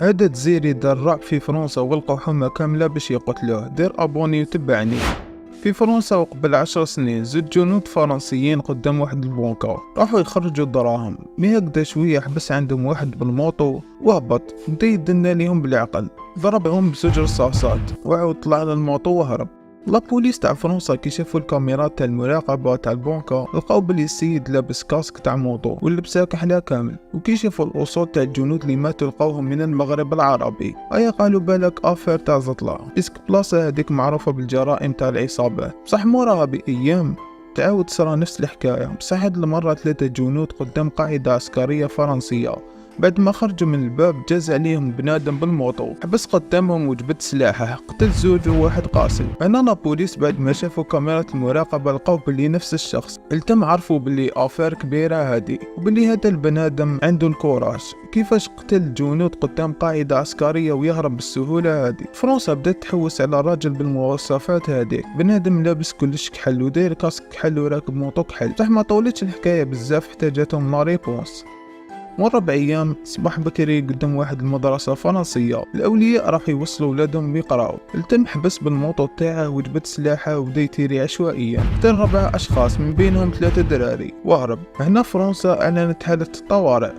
هذا تزيري دار رعب في فرنسا وغلقوا حمى كاملة باش يقتلوه. دير ابوني وتبعني. في فرنسا وقبل 10 سنين زوج جنود فرنسيين قدام واحد البنكة راحوا يخرجوا الدراهم، مي هكدا شوية حبس عندهم واحد بالموطو وهبط بدا يدنا ليهم بالعقل، ضربهم بزوج رصاصات وعاود طلع للموطو وهرب. لابوليس تاع فرنسا كي شافوا الكاميرات تاع المراقبة تاع البنكة لقاو بلي السيد لابس كاسك تاع موطو ولبسها كحلة كامل، وكي شافوا الاصول تاع الجنود اللي ماتوا لقاوهم من المغرب العربي. ايا قالوا بالك افير تاع زطلة، بيسك بلاصة هذيك معروفة بالجرائم تاع العصابات. بصح موراها بايام تعاود صرا نفس الحكاية، بصح هاد المرة 3 جنود قدام قاعدة عسكرية فرنسية. بعد ما خرجوا من الباب جاز عليهم بنادم بالموطو، حبس قدامهم وجبد سلاحه، قتل زوج وواحد قاصد. هنا لابوليس بعد ما شافوا كاميرات المراقبة لقاو بلي نفس الشخص، التم عرفوا بلي افير كبيرة هادي وبلي هذا البنادم عنده الكوراج. كيفاش قتل جنود قدام قاعدة عسكرية ويهرب بالسهولة هادي؟ فرنسا بدات تحوس على راجل بالمواصفات هاديك، بنادم لابس كلش كحل وداير كاسك كحل وراكب موطو كحل. صح ما طولتش الحكاية بزاف حتى جاتهم لا ريبونس. مر بأيام صباح بكري قدام واحد المدرسة فرنسية، الأولياء راح يوصلوا ولادهم بيقراو. التم حبس بالموطو تاعه وجبد سلاحه وبدا يتيري عشوائيا، قتل 4 أشخاص من بينهم 3 دراري وهرب. هنا فرنسا أعلنت حالة الطوارئ.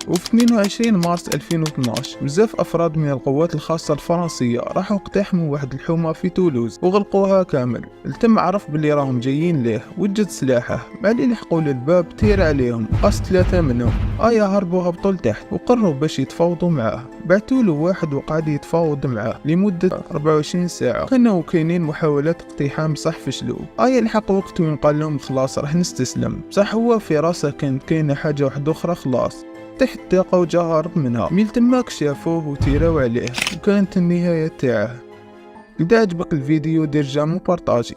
وفي 22 مارس 2012 بزاف أفراد من القوات الخاصة الفرنسية راحوا اقتحموا واحد الحومة في تولوز وغلقوها كامل. التم عرف بلي راهم جايين ليه وجد سلاحه، مع اللي لحقوا للباب تير عليهم، قاس 3 منهم. هربوا هبطوا لتحت وقرروا باش يتفاوضوا معاه. بعتوله واحد وقعد يتفاوض معاه لمدة 24 ساعة. كانوا كاينين محاولات اقتحام بصح فشلوا. لحق وقت وين قال لهم خلاص راح نستسلم، بصح هو في راسه كانت كاينة حاجة واحدة أخرى خلاص تحت الطاقة وجا هارب منها. ميل تماك شافوه وتيراو عليه وكانت النهاية تاعه. إذا عجبك الفيديو دير جيم وبارطاجي.